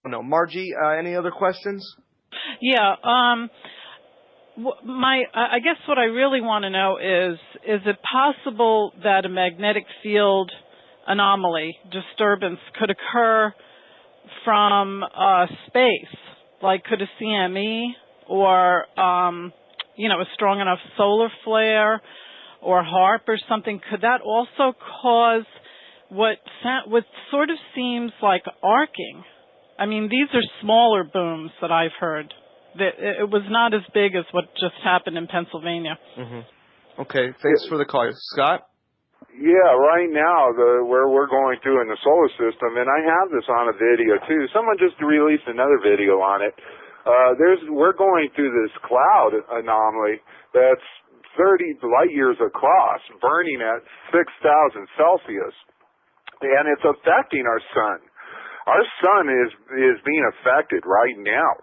No, Margie, any other questions? Yeah. I guess what I really want to know is it possible that a magnetic field anomaly, disturbance, could occur from space? Like, could a CME or, a strong enough solar flare or HAARP or something, could that also cause what sort of seems like arcing? I mean, these are smaller booms that I've heard. It was not as big as what just happened in Pennsylvania. Mm-hmm. Okay, thanks for the call. Scott? Yeah, right now, where we're going through in the solar system, and I have this on a video too. Someone just released another video on it. We're going through this cloud anomaly that's 30 light years across, burning at 6,000 Celsius, and it's affecting our sun. Our sun is being affected right now.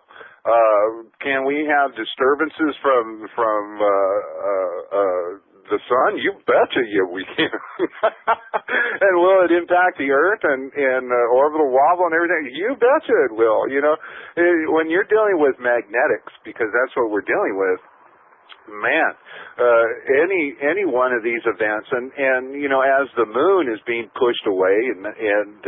Can we have disturbances from the sun? You betcha we can. And will it impact the Earth and orbital wobble and everything? You betcha it will. When you're dealing with magnetics, because that's what we're dealing with, man, any one of these events, and as the moon is being pushed away and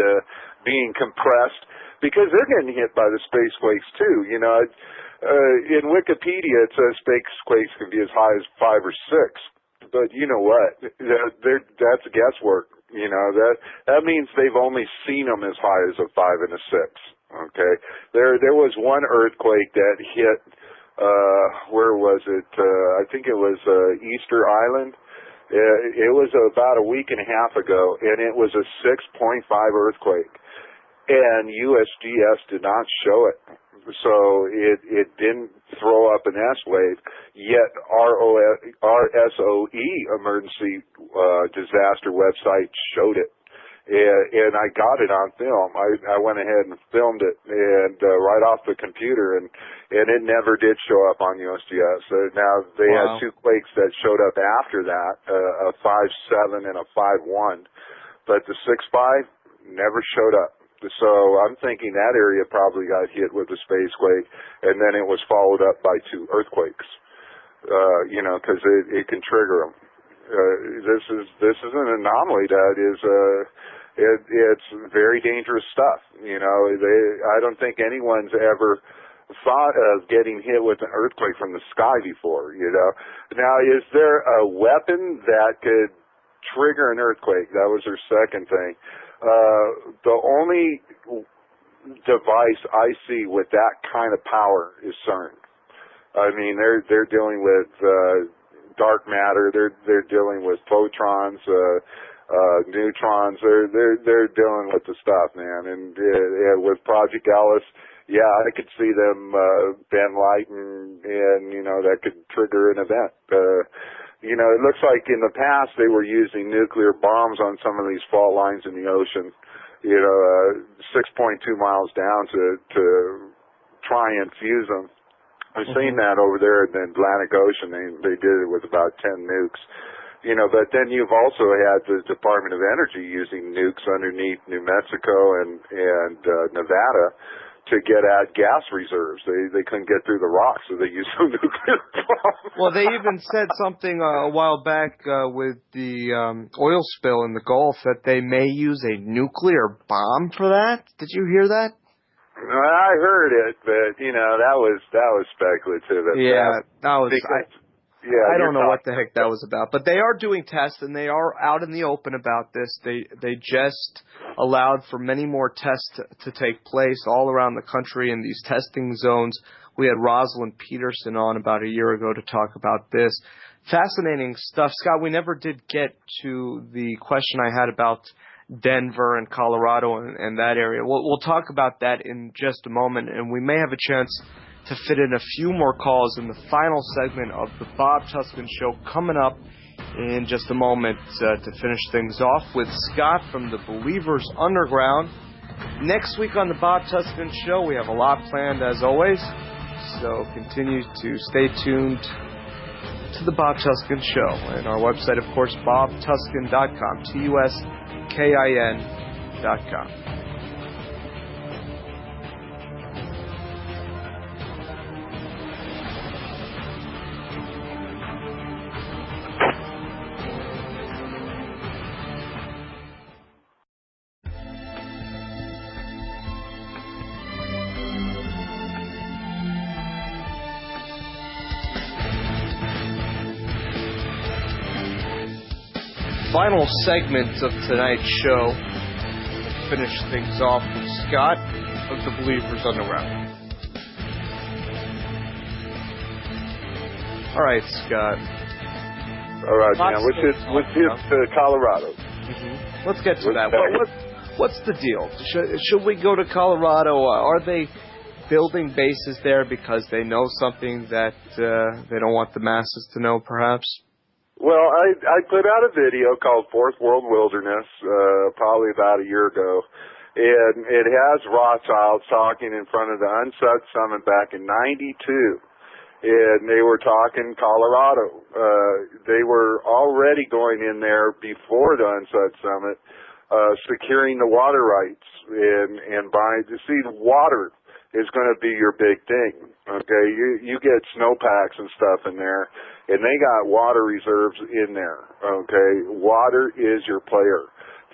being compressed, because they're getting hit by the spacequakes too. In Wikipedia it says spacequakes can be as high as 5 or 6, but you know what? That's guesswork. That means they've only seen them as high as a 5 and a 6. Okay, there was one earthquake that hit. Where was it? I think it was Easter Island. It was about a week and a half ago, and it was a 6.5 earthquake. And USGS did not show it. So it didn't throw up an S wave, yet RSOE emergency disaster website showed it. And I got it on film. I went ahead and filmed it and right off the computer, and it never did show up on USGS. Now they had 2 quakes that showed up after that, a 5.7 and a 5.1, but the 6.5 never showed up. So I'm thinking that area probably got hit with a spacequake, and then it was followed up by 2 earthquakes. Because it can trigger them. This is an anomaly that is it's very dangerous stuff. I don't think anyone's ever thought of getting hit with an earthquake from the sky before. Now, is there a weapon that could trigger an earthquake? That was her second thing. The only device I see with that kind of power is CERN. I mean, they're dealing with dark matter. They're dealing with photons, neutrons. They're dealing with the stuff, man. And with Project Alice, yeah, I could see them bend light, and that could trigger an event. It looks like in the past they were using nuclear bombs on some of these fault lines in the ocean, 6.2 miles down to try and fuse them. I've seen that over there in the Atlantic Ocean. They did it with about 10 nukes. But then you've also had the Department of Energy using nukes underneath New Mexico and Nevada to get at gas reserves. They couldn't get through the rocks, so they used some nuclear bombs. Well, they even said something a while back with the oil spill in the Gulf that they may use a nuclear bomb for that. Did you hear that? I heard it, but that was speculative. Yeah, that was. I don't know what the heck that was about, but they are doing tests, and they are out in the open about this. They just allowed for many more tests to take place all around the country in these testing zones. We had Rosalind Peterson on about a year ago to talk about this. Fascinating stuff. Scott, we never did get to the question I had about Denver and Colorado and that area. We'll talk about that in just a moment, and we may have a chance to fit in a few more calls in the final segment of the Bob Tuskin Show coming up in just a moment to finish things off with Scott from the Believers Underground. Next week on the Bob Tuskin Show, we have a lot planned as always, so continue to stay tuned to the Bob Tuskin Show. And our website, of course, bobtuskin.com, TUSKIN.com. final segment of tonight's show. Finish things off with Scott of the Believers Underground. All right, Scott. All right, man. Let's hit Colorado. Mm-hmm. Let's get to that. What's the deal? Should we go to Colorado? Are they building bases there because they know something that they don't want the masses to know, perhaps? Well, I put out a video called Fourth World Wilderness probably about a year ago, and it has Rothschild talking in front of the UNSUD Summit back in '92. And they were talking Colorado. They were already going in there before the UNSUD Summit, securing the water rights and buying. See, the water is going to be your big thing. Okay, you get snowpacks and stuff in there, and they got water reserves in there. Okay, water is your player.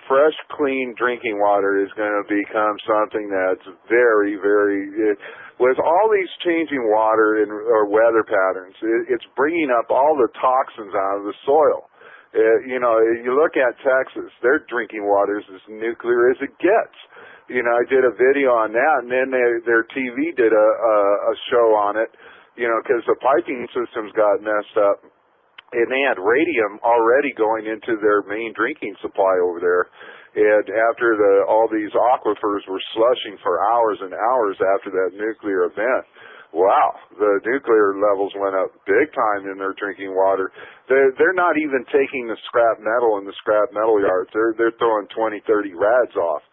Fresh, clean drinking water is going to become something that's very, very. With all these changing water or weather patterns, it's bringing up all the toxins out of the soil. You look at Texas, their drinking water is as nuclear as it gets. I did a video on that, and then their TV did a show on it, because the piping systems got messed up, and they had radium already going into their main drinking supply over there. And after all these aquifers were slushing for hours and hours after that nuclear event, wow, the nuclear levels went up big time in their drinking water. They're not even taking the scrap metal in the scrap metal yards. They're throwing 20, 30 rads off,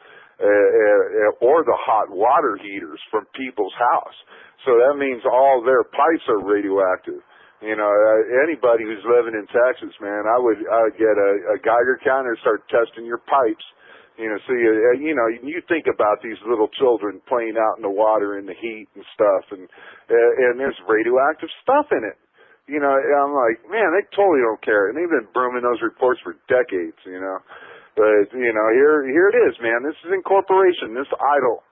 or the hot water heaters from people's house. So that means all their pipes are radioactive. Anybody who's living in Texas, man, I would get a Geiger counter and start testing your pipes. You think about these little children playing out in the water in the heat and stuff, and there's radioactive stuff in it. I'm like, man, they totally don't care, and they've been brooming those reports for decades. But here it is, man. This is Incorporation. This idol.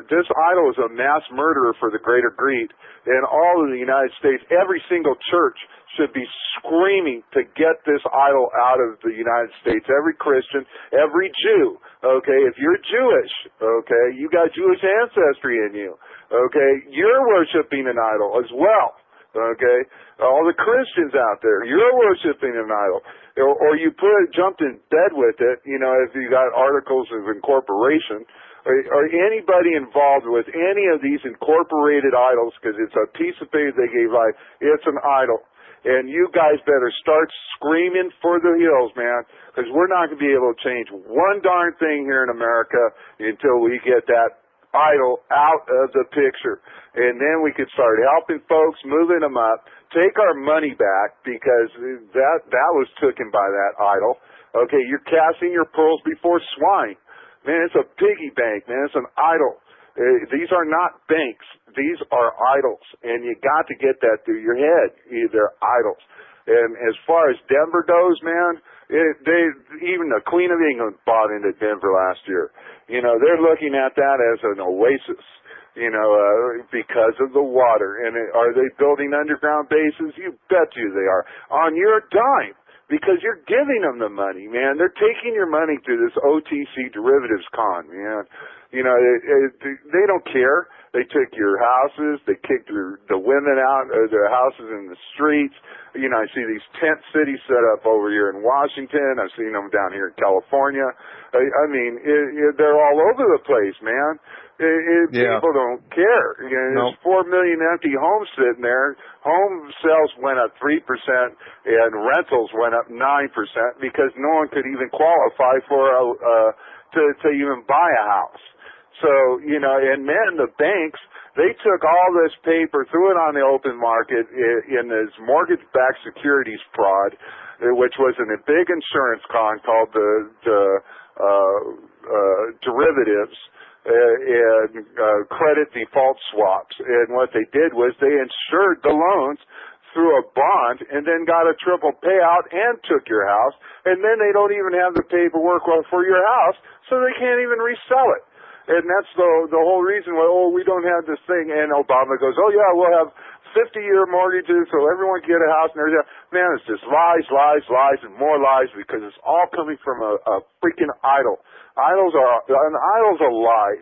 This idol is a mass murderer for the greater greed. And all of the United States, every single church should be screaming to get this idol out of the United States. Every Christian, every Jew, okay? If you're Jewish, okay, you got Jewish ancestry in you, okay? You're worshiping an idol as well, okay? All the Christians out there, you're worshiping an idol. Or you jumped in bed with it, if you got articles of incorporation, or anybody involved with any of these incorporated idols, because it's a piece of paper they gave life, it's an idol. And you guys better start screaming for the hills, man, because we're not going to be able to change one darn thing here in America until we get that idol out of the picture. And then we could start helping folks, moving them up, take our money back, because that was taken by that idol. Okay, you're casting your pearls before swine. Man, it's a piggy bank, man. It's an idol. These are not banks. These are idols. And you got to get that through your head. They're idols. And as far as Denver goes, man, even the Queen of England bought into Denver last year. They're looking at that as an oasis, because of the water. And are they building underground bases? You bet you they are. On your dime. Because you're giving them the money, man. They're taking your money through this OTC derivatives con, man. They don't care. They took your houses. They kicked the women out of their houses in the streets. I see these tent cities set up over here in Washington. I've seen them down here in California. They're all over the place, man. People don't care. There's 4 million empty homes sitting there. Home sales went up 3% and rentals went up 9% because no one could even qualify for to even buy a house. So, and then the banks, they took all this paper, threw it on the open market in this mortgage-backed securities fraud, which was in a big insurance con called the derivatives. And credit default swaps. And what they did was they insured the loans through a bond and then got a triple payout and took your house. And then they don't even have the paperwork for your house, so they can't even resell it. And that's the whole reason why, we don't have this thing. And Obama goes, oh, yeah, we'll have 50-year mortgages so everyone can get a house and everything. Man, it's just lies, lies, lies, and more lies because it's all coming from a freaking idol. An idol's a lie.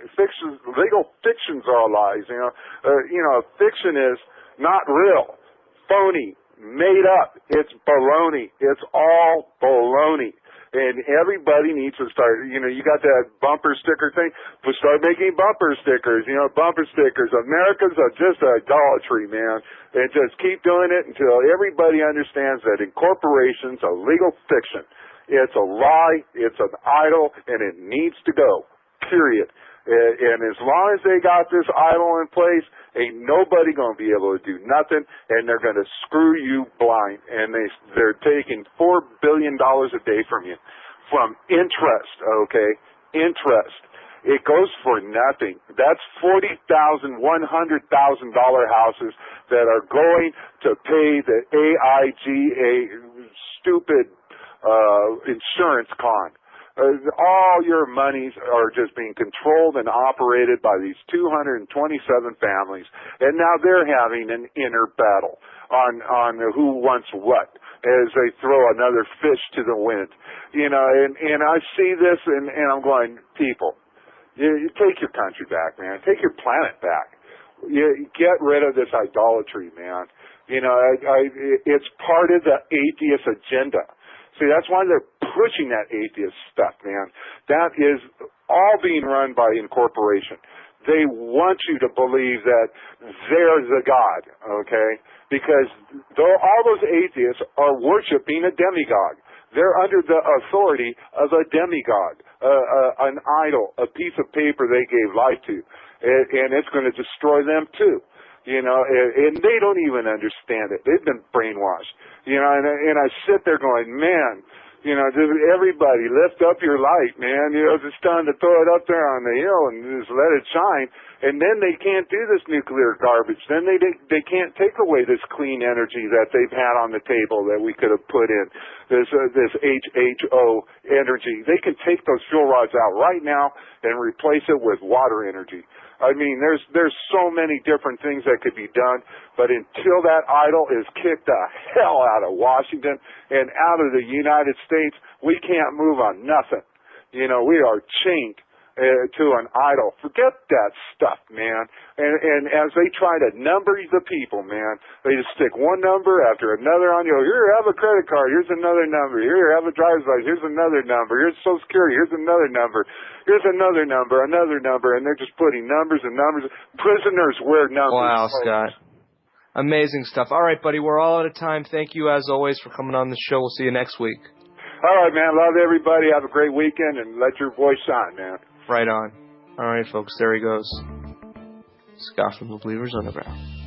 Legal fictions are lies. Fiction is not real, phony, made up. It's baloney. It's all baloney. And everybody needs to start, you got that bumper sticker thing. We'll start making bumper stickers, bumper stickers. America's just idolatry, man. And just keep doing it until everybody understands that incorporation's a legal fiction. It's a lie, it's an idol, and it needs to go, period. And as long as they got this idol in place, ain't nobody going to be able to do nothing, and they're going to screw you blind. And they're taking $4 billion a day from you, from interest, okay? Interest. It goes for nothing. That's $40,000, $100,000 houses that are going to pay the AIGA stupid insurance con. All your monies are just being controlled and operated by these 227 families, and now they're having an inner battle on who wants what as they throw another fish to the wind. And I see this and I'm going, people, you take your country back, man. Take your planet back. You get rid of this idolatry, man. It's part of the atheist agenda. See, that's why they're pushing that atheist stuff, man. That is all being run by Incorporation. They want you to believe that they're the God, okay? Because all those atheists are worshiping a demigod. They're under the authority of a demigod, an idol, a piece of paper they gave life to. And it's going to destroy them, too. And they don't even understand it. They've been brainwashed. And I sit there going, man, just everybody lift up your light, man. It's time to throw it up there on the hill and just let it shine. And then they can't do this nuclear garbage. Then they can't take away this clean energy that they've had on the table that we could have put in, this HHO energy. They can take those fuel rods out right now and replace it with water energy. I mean, there's so many different things that could be done, but until that idol is kicked the hell out of Washington and out of the United States, we can't move on nothing. We are chained to an idol. Forget that stuff, man. And as they try to number the people, man, they just stick one number after another on you. Here, have a credit card. Here's another number. Here, have a driver's license. Here's another number. Here's Social Security. Here's another number. Here's another number, and they're just putting numbers and numbers. Prisoners wear numbers. Wow, Scott. Amazing stuff. All right, buddy, we're all out of time. Thank you, as always, for coming on the show. We'll see you next week. All right, man. Love everybody. Have a great weekend, and let your voice shine, man. Right on. All right, folks, there he goes. Scott from the Believers Underground.